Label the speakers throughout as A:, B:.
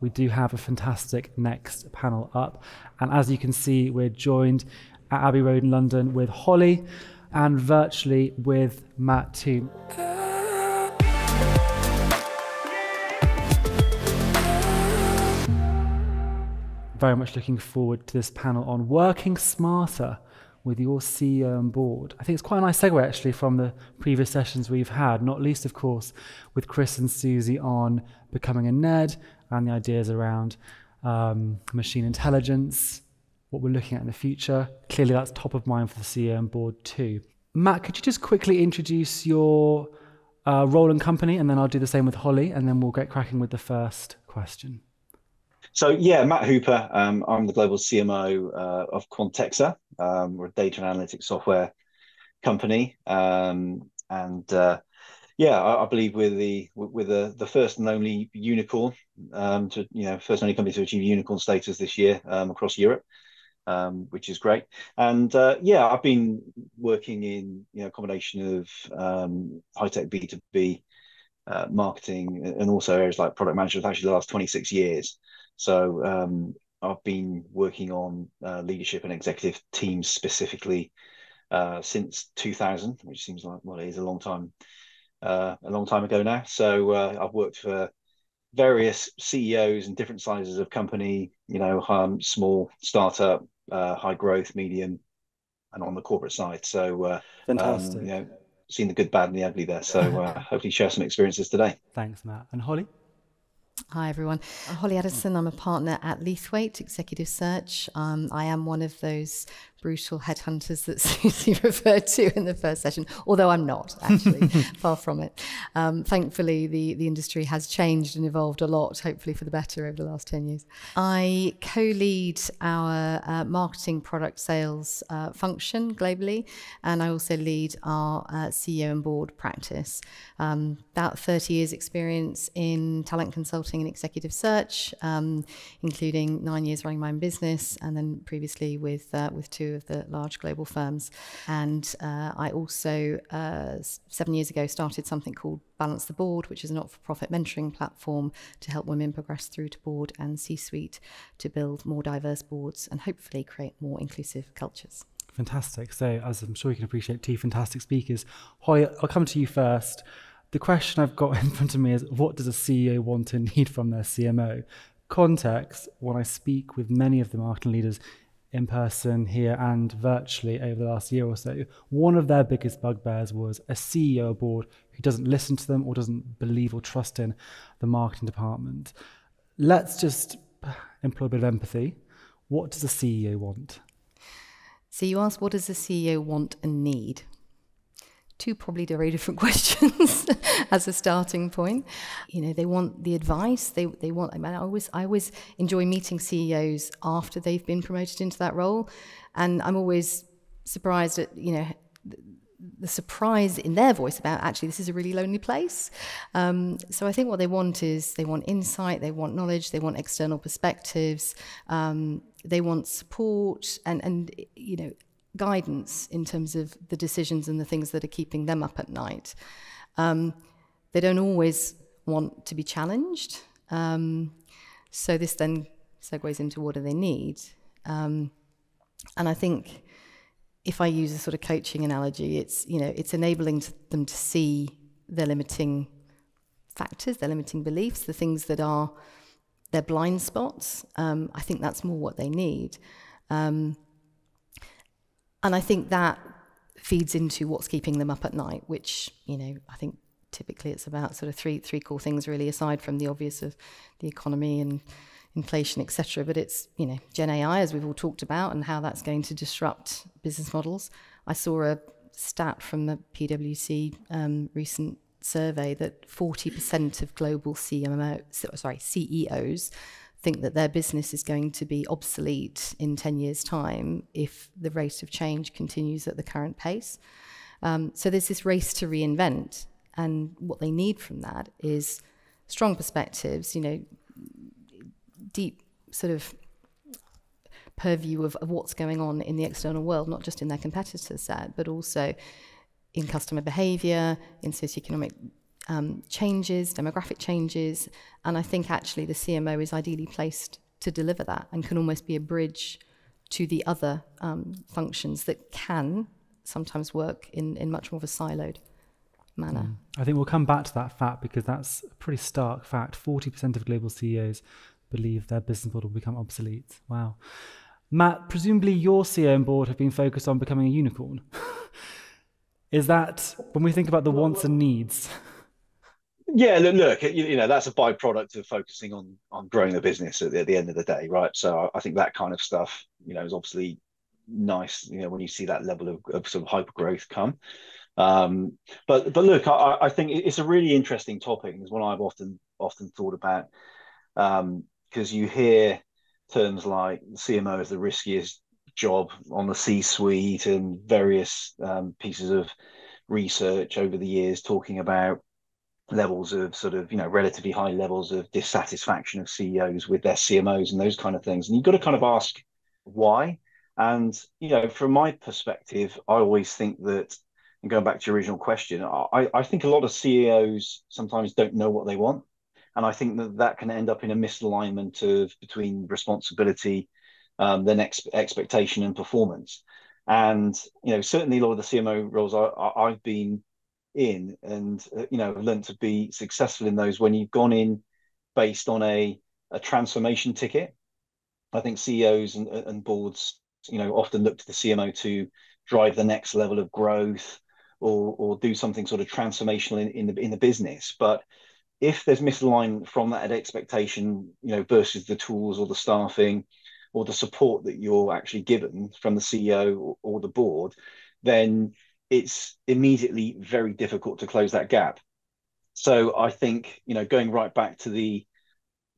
A: We do have a fantastic next panel up. And as you can see, we're joined at Abbey Road in London with Holly and virtually with Matt too. Very much looking forward to this panel on working smarter with your CEO on board. I think it's quite a nice segue actually from the previous sessions we've had, not least of course with Chris and Susie on becoming a NED and the ideas around machine intelligence, what we're looking at in the future. Clearly that's top of mind for the CEO on board too. Matt, could you just quickly introduce your role and company, and then I'll do the same with Holly, and then we'll get cracking with the first question.
B: So yeah, Matt Hooper. I'm the global CMO of Quantexa. We're a data and analytics software company, I believe we're the first and only unicorn first and only company to achieve unicorn status this year across Europe, which is great. And I've been working in a combination of high tech B2B marketing and also areas like product management for actually the last 26 years. So I've been working on leadership and executive teams specifically since 2000, which seems like, well, it is a long time ago now. So I've worked for various CEOs and different sizes of company, small, startup, high growth, medium, and on the corporate side. So
A: fantastic.
B: Seen the good, bad, and the ugly there. So hopefully share some experiences today.
A: Thanks, Matt. And Holly?
C: Hi, everyone. I'm Holly Addison. I'm a partner at Leathwaites Executive Search. I am one of those brutal headhunters that Susie referred to in the first session, although I'm not, actually, far from it. Thankfully, the industry has changed and evolved a lot, hopefully for the better over the last 10 years. I co-lead our marketing product sales function globally, and I also lead our CEO and board practice. About 30 years experience in talent consulting and executive search, including 9 years running my own business, and then previously with two of the large global firms. And I also 7 years ago started something called Balance the Board, which is a not-for-profit mentoring platform to help women progress through to board and C-suite to build more diverse boards and hopefully create more inclusive cultures.
A: Fantastic. So as I'm sure you can appreciate, two fantastic speakers. Holly, I'll come to you first. The question I've got in front of me is, what does a CEO want and need from their CMO? Context, when I speak with many of the marketing leaders in person here and virtually over the last year or so, one of their biggest bugbears was a CEO board who doesn't listen to them or doesn't believe or trust in the marketing department. Let's just employ a bit of empathy. What does a CEO want?
C: So you asked, what does a CEO want and need? Two probably very different questions as a starting point. They want the advice. They want. I always enjoy meeting CEOs after they've been promoted into that role, and I'm always surprised at the surprise in their voice about actually this is a really lonely place. So I think what they want is they want insight, they want knowledge, they want external perspectives, they want support and guidance in terms of the decisions and the things that are keeping them up at night. They don't always want to be challenged. So this then segues into what do they need. And I think if I use a sort of coaching analogy, it's enabling them to see their limiting factors, their limiting beliefs, the things that are their blind spots. I think that's more what they need. And I think that feeds into what's keeping them up at night, which, I think typically it's about sort of three core things really, aside from the obvious of the economy and inflation, etc. But it's, Gen AI, as we've all talked about, and how that's going to disrupt business models. I saw a stat from the PwC recent survey that 40% of global CEOs think that their business is going to be obsolete in 10 years' time if the rate of change continues at the current pace. So there's this race to reinvent, and what they need from that is strong perspectives, deep sort of purview of what's going on in the external world, not just in their competitor set, but also in customer behavior, in socioeconomic changes, demographic changes, and I think actually the CMO is ideally placed to deliver that and can almost be a bridge to the other functions that can sometimes work in much more of a siloed manner.
A: I think we'll come back to that fact, because that's a pretty stark fact. 40% of global CEOs believe their business model will become obsolete. Wow. Matt, presumably your CEO and board have been focused on becoming a unicorn. Is that, when we think about the wants and needs?
B: Yeah, look, that's a byproduct of focusing on growing the business at the end of the day, right? So I think that kind of stuff, is obviously nice, when you see that level of sort of hyper growth come. But look, I think it's a really interesting topic. It's one I've often thought about, because you hear terms like CMO is the riskiest job on the C-suite, and various pieces of research over the years talking about levels of sort of, relatively high levels of dissatisfaction of CEOs with their CMOs and those kind of things. And you've got to kind of ask why. And, from my perspective, I always think that, and going back to your original question, I think a lot of CEOs sometimes don't know what they want. And I think that can end up in a misalignment between responsibility, then expectation and performance. And, certainly a lot of the CMO roles I've been in, and learned to be successful in those, when you've gone in based on a transformation ticket. I think CEOs and boards often look to the CMO to drive the next level of growth, or do something sort of transformational in the business. But if there's misalignment from that expectation, versus the tools or the staffing or the support that you're actually given from the CEO or the board, then it's immediately very difficult to close that gap. So I think, going right back to the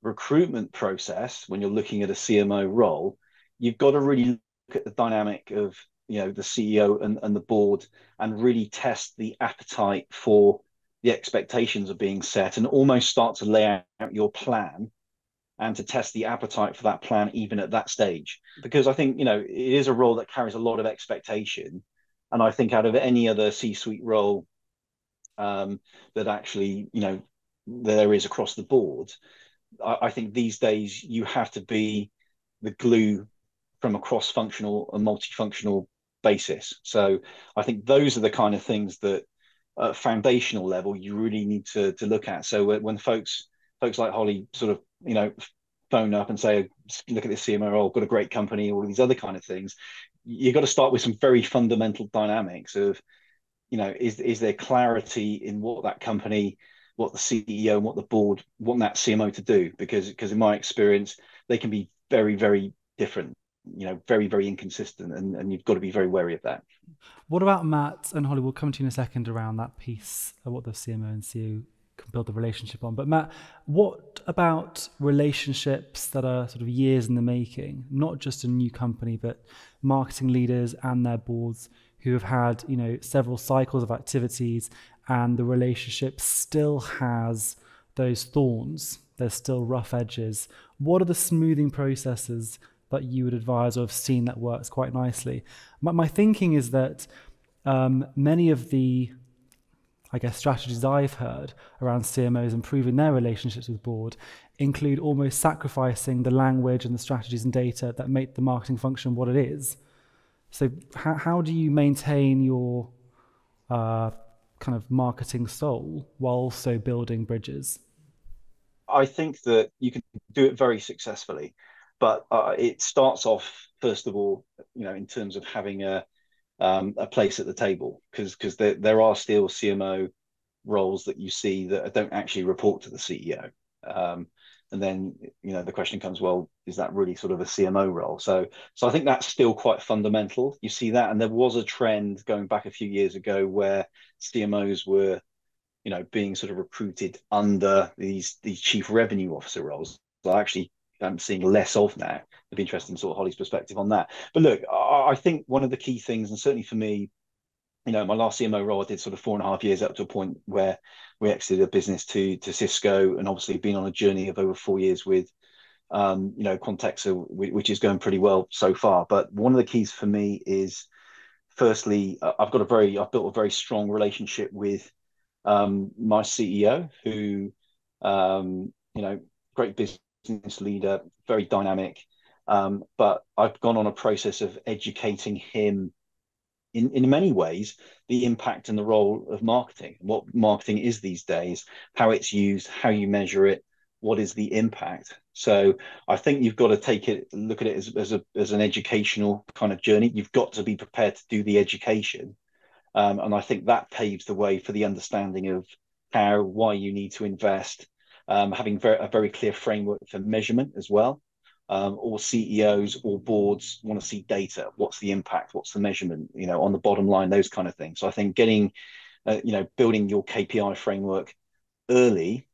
B: recruitment process, when you're looking at a CMO role, you've got to really look at the dynamic of, the CEO and the board, and really test the appetite for the expectations are being set, and almost start to lay out your plan, and to test the appetite for that plan even at that stage. Because I think, it is a role that carries a lot of expectation. And I think out of any other C-suite role that actually, there is across the board, I think these days you have to be the glue from a cross-functional and multifunctional basis. So I think those are the kind of things that at foundational level you really need to look at. So when folks like Holly sort of, phone up and say, look at this CMO role, got a great company, all these other kind of things, you've got to start with some very fundamental dynamics of, is there clarity in what that company, what the CEO and what the board want that CMO to do? Because in my experience, they can be very, very different, very, very inconsistent, and you've got to be very wary of that.
A: What about Matt and Holly? We'll come to you in a second around that piece of what the CMO and CEO can build the relationship on. But Matt, what about relationships that are sort of years in the making, not just a new company, but marketing leaders and their boards who have had, several cycles of activities, and the relationship still has those thorns, there's still rough edges? What are the smoothing processes that you would advise or have seen that works quite nicely? My thinking is that many of the, strategies I've heard around CMOs improving their relationships with board include almost sacrificing the language and the strategies and data that make the marketing function what it is. So how do you maintain your kind of marketing soul while also building bridges?
B: I think that you can do it very successfully, but it starts off, first of all, in terms of having a place at the table, because there are still CMO roles that you see that don't actually report to the CEO. And then, the question comes, well, is that really sort of a CMO role? So I think that's still quite fundamental. You see that, and there was a trend going back a few years ago where CMOs were, being sort of recruited under these chief revenue officer roles. So actually, I'm seeing less of now. It'd be interesting, sort of Holly's perspective on that. But look, I think one of the key things, and certainly for me, my last CMO role, I did sort of 4.5 years up to a point where we exited a business to Cisco, and obviously been on a journey of over 4 years with, Quantexa, which is going pretty well so far. But one of the keys for me is, firstly, I've built a very strong relationship with my CEO, who, great business leader, very dynamic. But I've gone on a process of educating him in many ways, the impact and the role of marketing, what marketing is these days, how it's used, how you measure it, what is the impact. So I think you've got to look at it as an educational kind of journey. You've got to be prepared to do the education. And I think that paves the way for the understanding of why you need to invest, having a very clear framework for measurement as well. All CEOs or boards want to see data. What's the impact? What's the measurement? On the bottom line, those kind of things. So I think building your KPI framework early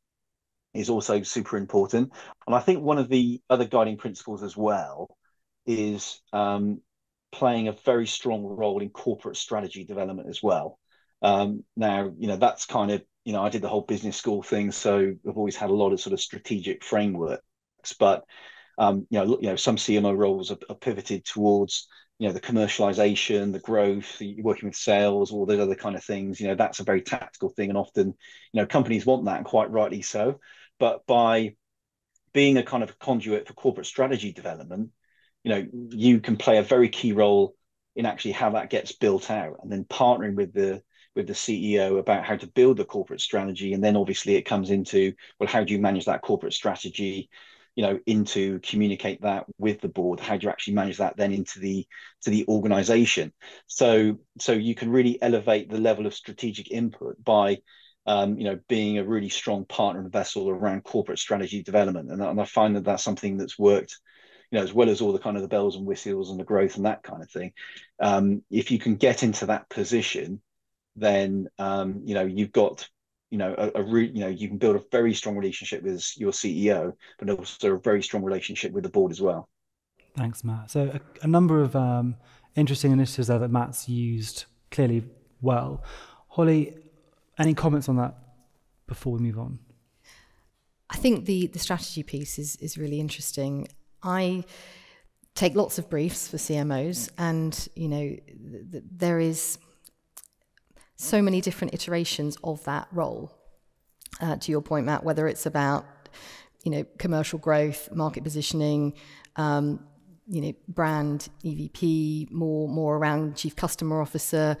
B: is also super important. And I think one of the other guiding principles as well is playing a very strong role in corporate strategy development as well. Now, that's kind of, I did the whole business school thing, so I've always had a lot of sort of strategic frameworks, but some CMO roles are pivoted towards, the commercialization, the growth, working with sales, all those other kind of things. That's a very tactical thing, and often, companies want that, and quite rightly so. But by being a kind of conduit for corporate strategy development, you can play a very key role in actually how that gets built out, and then partnering with the CEO about how to build the corporate strategy. And then obviously it comes into, well, how do you manage that corporate strategy, into communicate that with the board? How do you actually manage that then into the organization? So you can really elevate the level of strategic input by being a really strong partner and vessel around corporate strategy development. And I find that that's something that's worked, as well as all the kind of the bells and whistles and the growth and that kind of thing. If you can get into that position, then you've got you can build a very strong relationship with your CEO, but also a very strong relationship with the board as well.
A: Thanks, Matt. So a number of interesting initiatives there that Matt's used clearly well. Holly, any comments on that before we move on?
C: I think the strategy piece is really interesting. I take lots of briefs for CMOs, and there is so many different iterations of that role. To your point, Matt, whether it's about commercial growth, market positioning, brand, EVP, more around chief customer officer,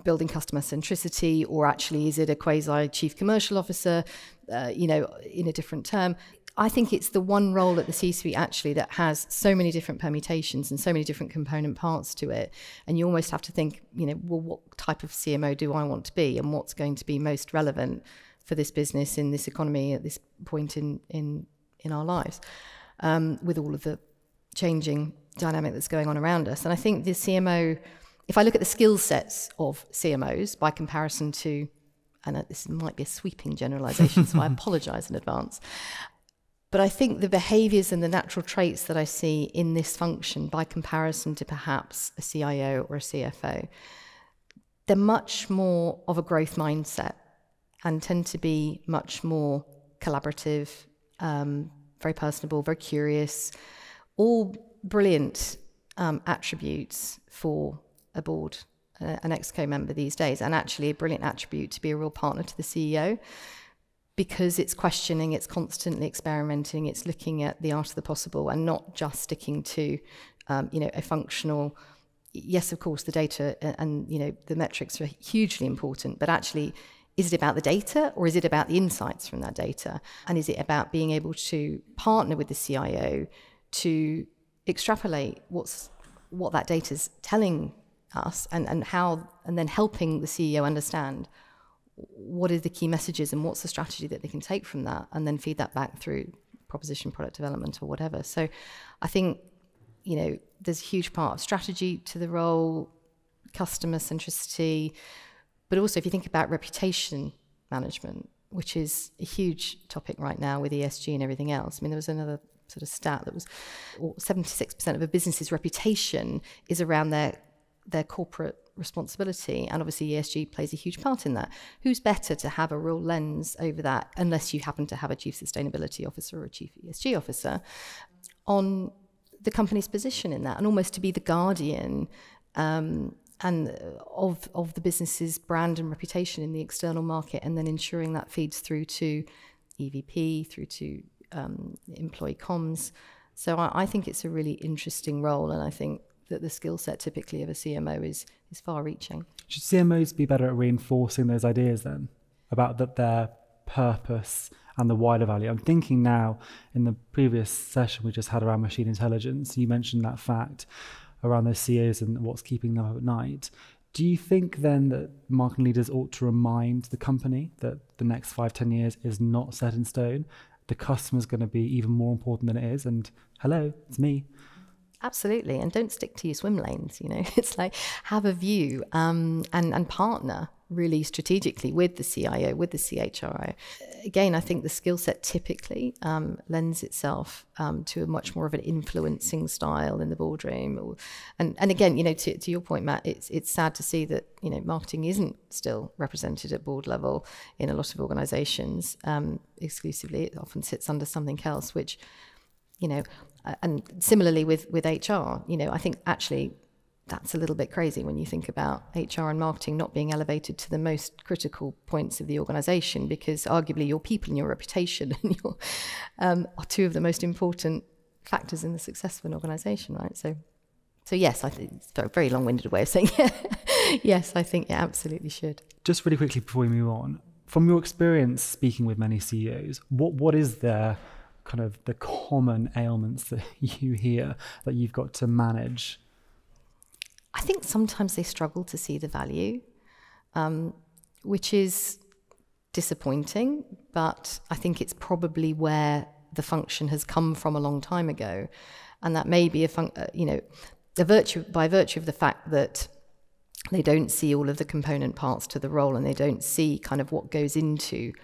C: building customer centricity, or actually is it a quasi chief commercial officer, in a different term. I think it's the one role at the C-suite actually that has so many different permutations and so many different component parts to it. And you almost have to think, well, what type of CMO do I want to be, and what's going to be most relevant for this business in this economy at this point in our lives, with all of the changing dynamic that's going on around us. And I think the CMO, if I look at the skill sets of CMOs by comparison to, and this might be a sweeping generalization, so I apologize in advance, but I think the behaviors and the natural traits that I see in this function by comparison to perhaps a CIO or a CFO, they're much more of a growth mindset and tend to be much more collaborative, very personable, very curious, all brilliant attributes for a board, an ExCo member these days, and actually a brilliant attribute to be a real partner to the CEO, because it's questioning, it's constantly experimenting, it's looking at the art of the possible and not just sticking to, a functional. Yes, of course, the data and the metrics are hugely important, but actually, is it about the data, or is it about the insights from that data? And is it about being able to partner with the CIO to extrapolate what that data is telling us, and how, and then helping the CEO understand what are the key messages and what's the strategy that they can take from that, and then feed that back through proposition, product development, or whatever. So I think, there's a huge part of strategy to the role, customer centricity, but also if you think about reputation management, which is a huge topic right now with ESG and everything else. I mean, there was another sort of stat that was 76% of a business's reputation is around their corporate responsibility, and obviously ESG plays a huge part in that. Who's better to have a real lens over that, unless you happen to have a chief sustainability officer or a chief ESG officer, on the company's position in that, and almost to be the guardian of the business's brand and reputation in the external market, and then ensuring that feeds through to EVP, through to employee comms. So I think it's a really interesting role, and I think that the skill set typically of a CMO is far-reaching.
A: Should CMOs be better at reinforcing those ideas then about their purpose and the wider value? I'm thinking now, in the previous session we just had around machine intelligence, you mentioned that fact around those CEOs and what's keeping them up at night. Do you think then that marketing leaders ought to remind the company that the next 5-10 years is not set in stone? The customer's going to be even more important than it is, and hello, it's me.
C: Absolutely, and don't stick to your swim lanes. It's like, have a view and partner really strategically with the CIO, with the CHRO. Again, I think the skill set typically lends itself to a much more of an influencing style in the boardroom. And again, to your point, Matt, it's sad to see that marketing isn't still represented at board level in a lot of organisations exclusively. It often sits under something else, which and similarly with HR, I think actually that's a little bit crazy when you think about HR and marketing not being elevated to the most critical points of the organisation, because arguably your people and your reputation and are two of the most important factors in the success of an organisation, right? So yes, I think it's a very long-winded way of saying yes, I think it absolutely should.
A: Just really quickly before we move on, from your experience speaking with many CEOs, what is their kind of the common ailments that you hear that you've got to manage?
C: I think sometimes they struggle to see the value, which is disappointing, but I think it's probably where the function has come from a long time ago. And that may be by virtue of the fact that they don't see all of the component parts to the role, and they don't see kind of what goes into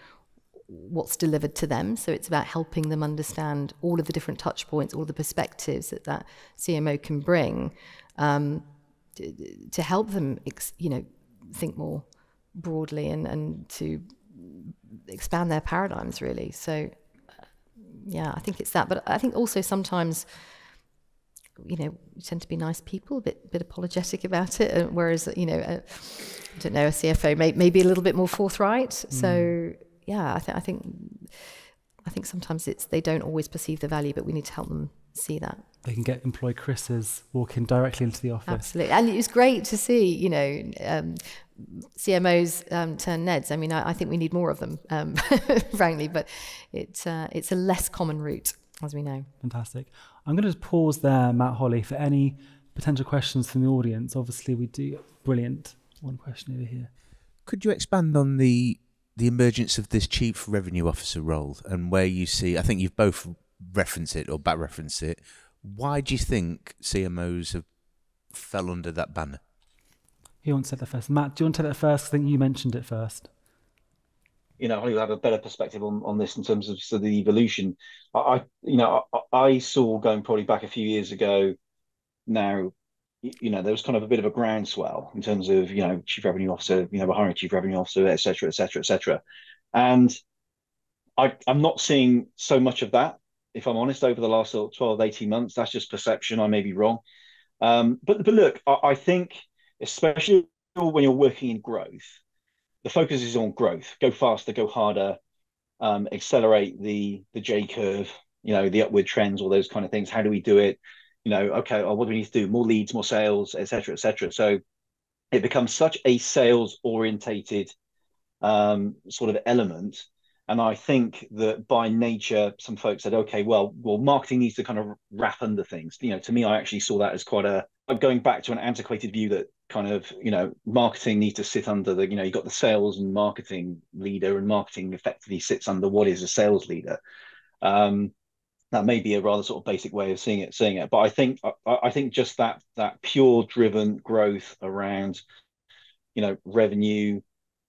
C: what's delivered to them. So it's about helping them understand all of the different touch points, all the perspectives that CMO can bring, to help them, think more broadly and to expand their paradigms, really. So, I think it's that. But I think also sometimes, we tend to be nice people, a bit apologetic about it, whereas, I don't know, a CFO may be a little bit more forthright. So, I think sometimes they don't always perceive the value, but we need to help them see that.
A: They can get employee Chris's walking directly into the office.
C: Absolutely. And it was great to see, CMOs turn Neds. I mean, I think we need more of them, frankly, but it's a less common route, as we know.
A: Fantastic. I'm going to just pause there, Matt, Holly, for any potential questions from the audience. Obviously, we do. Brilliant. One question over here.
D: Could you expand on the emergence of this chief revenue officer role and where you see, I think you've both referenced it or back referenced it. Why do you think CMOs have fell under that banner?
A: Who wants to take that first? Matt, do you want to take that first? I think you mentioned it first.
B: I'll have a better perspective on this in terms of the evolution. I saw, going probably back a few years ago now, there was kind of a bit of a groundswell in terms of, chief revenue officer, we're hiring a chief revenue officer, et cetera, et cetera, et cetera. And I'm not seeing so much of that, if I'm honest, over the last 12, 18 months. That's just perception. I may be wrong. But look, I think, especially when you're working in growth, the focus is on growth. Go faster, go harder, accelerate the J curve, the upward trends, all those kind of things. How do we do it? Okay, what do we need to do? More leads, more sales, et cetera, et cetera. So it becomes such a sales orientated sort of element. And I think that by nature, some folks said, okay, well, marketing needs to kind of wrap under things. To me, I actually saw that as quite going back to an antiquated view that kind of, marketing needs to sit under you've got the sales and marketing leader, and marketing effectively sits under what is a sales leader. That may be a rather sort of basic way of seeing it. But I think just that pure driven growth around, revenue,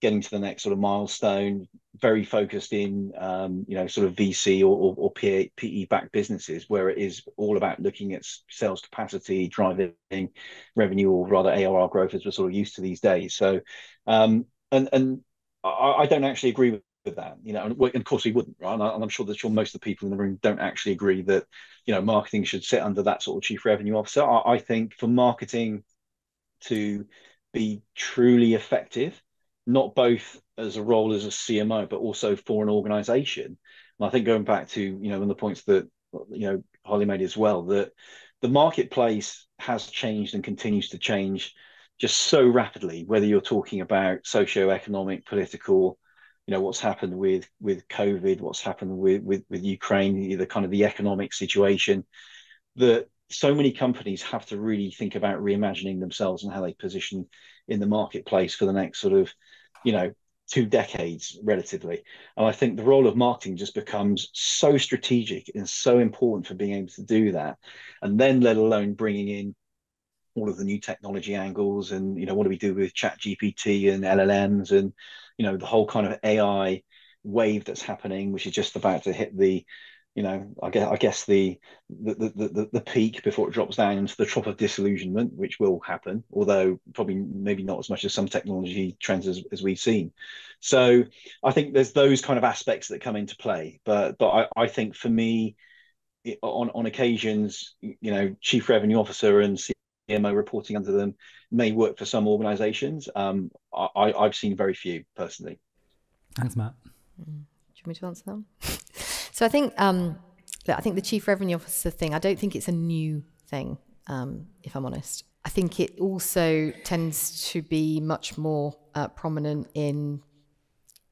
B: getting to the next sort of milestone, very focused in, sort of VC or PE-backed businesses, where it is all about looking at sales capacity, driving revenue, or rather ARR growth, as we're sort of used to these days. So, and I don't actually agree with that, and of course we wouldn't, right? And I'm sure most of the people in the room don't actually agree that, marketing should sit under that sort of chief revenue officer. I think for marketing to be truly effective, not both as a role as a CMO, but also for an organization. And I think going back to, one of the points that, Holly made as well, that the marketplace has changed and continues to change just so rapidly, whether you're talking about socio-economic, political, what's happened with COVID, what's happened with Ukraine, the kind of the economic situation, that so many companies have to really think about reimagining themselves and how they position in the marketplace for the next sort of, 2 decades relatively. And I think the role of marketing just becomes so strategic and so important for being able to do that. And then let alone bringing in all of the new technology angles and, what do we do with ChatGPT and LLMs and, the whole kind of AI wave that's happening, which is just about to hit the, I guess the peak before it drops down into the trough of disillusionment, which will happen, although probably maybe not as much as some technology trends as we've seen. So I think there's those kind of aspects that come into play. But I think for me, on occasions, chief revenue officer and CMO reporting under them may work for some organizations. I've seen very few personally.
A: Thanks, Matt.
C: Do you want me to answer that? So I think the chief revenue officer thing, I don't think it's a new thing, if I'm honest. I think it also tends to be much more prominent in,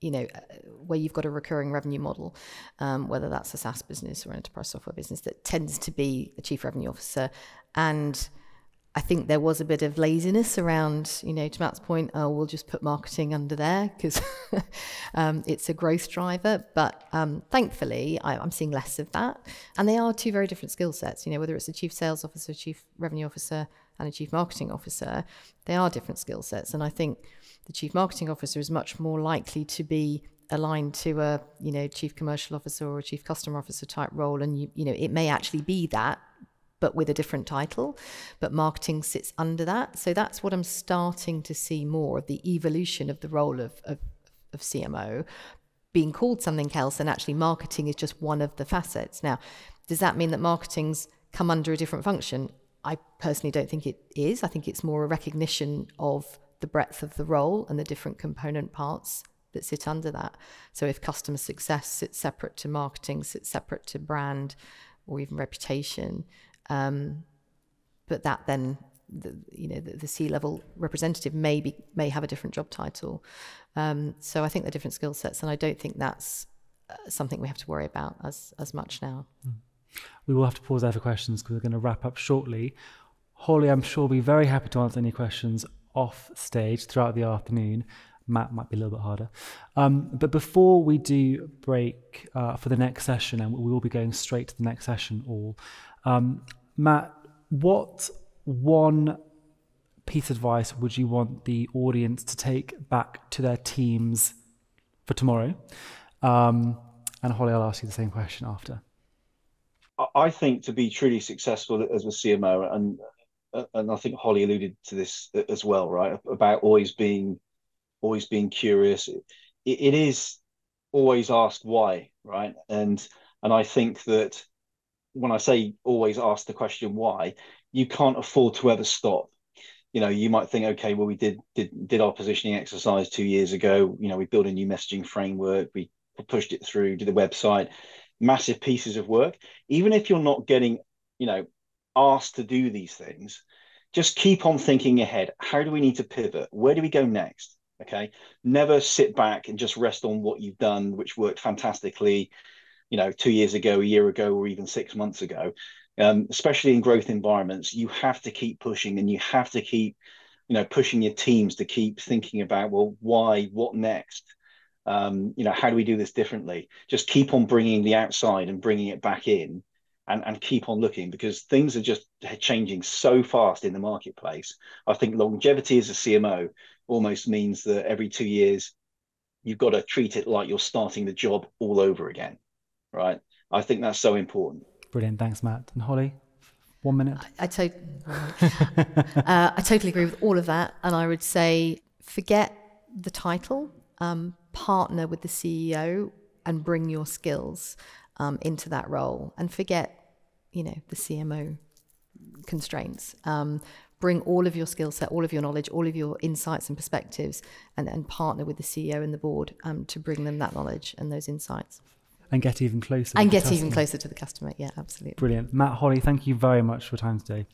C: where you've got a recurring revenue model, whether that's a SaaS business or an enterprise software business, that tends to be a chief revenue officer. And I think there was a bit of laziness around, to Matt's point, we'll just put marketing under there because it's a growth driver. But thankfully, I'm seeing less of that. And they are 2 very different skill sets, whether it's a chief sales officer, chief revenue officer, and a chief marketing officer, they are different skill sets. And I think the chief marketing officer is much more likely to be aligned to a, chief commercial officer or a chief customer officer type role. And, it may actually be that, but with a different title, but marketing sits under that. So that's what I'm starting to see more of, the evolution of the role of CMO being called something else, and actually marketing is just one of the facets. Now, does that mean that marketing's come under a different function? I personally don't think it is. I think it's more a recognition of the breadth of the role and the different component parts that sit under that. So if customer success sits separate to marketing, sits separate to brand or even reputation, but that then the C-level representative may have a different job title. So I think they're different skill sets, and I don't think that's something we have to worry about as much now.
A: We will have to pause there for questions because we're going to wrap up shortly. Holly, I'm sure, will be very happy to answer any questions off stage throughout the afternoon. Matt might be a little bit harder. But before we do break for the next session, and we will be going straight to the next session all, Matt, what one piece of advice would you want the audience to take back to their teams for tomorrow? And Holly, I'll ask you the same question after.
B: I think to be truly successful as a CMO, and I think Holly alluded to this as well, right? About always being curious. It is always ask why, right? And I think that when I say always ask the question why, you can't afford to ever stop. You might think, okay, well, we did our positioning exercise 2 years ago. We built a new messaging framework. We pushed it through, did the website, massive pieces of work. Even if you're not getting, asked to do these things, just keep on thinking ahead. How do we need to pivot? Where do we go next? Okay. Never sit back and just rest on what you've done, which worked fantastically, 2 years ago, a year ago, or even 6 months ago. Especially in growth environments, you have to keep pushing, and you have to keep, pushing your teams to keep thinking about, well, why, what next? How do we do this differently? Just keep on bringing the outside and bringing it back in, and keep on looking, because things are just changing so fast in the marketplace. I think longevity as a CMO almost means that every 2 years, you've got to treat it like you're starting the job all over again, right? I think that's so important.
A: Brilliant. Thanks, Matt. And Holly, 1 minute.
C: I totally agree with all of that. And I would say, forget the title, partner with the CEO and bring your skills into that role, and forget, the CMO constraints. bring all of your skill set, all of your knowledge, all of your insights and perspectives, and partner with the CEO and the board to bring them that knowledge and those insights.
A: And get even closer.
C: And get even closer to the customer. Yeah, absolutely.
A: Brilliant. Matt, Holly, thank you very much for your time today.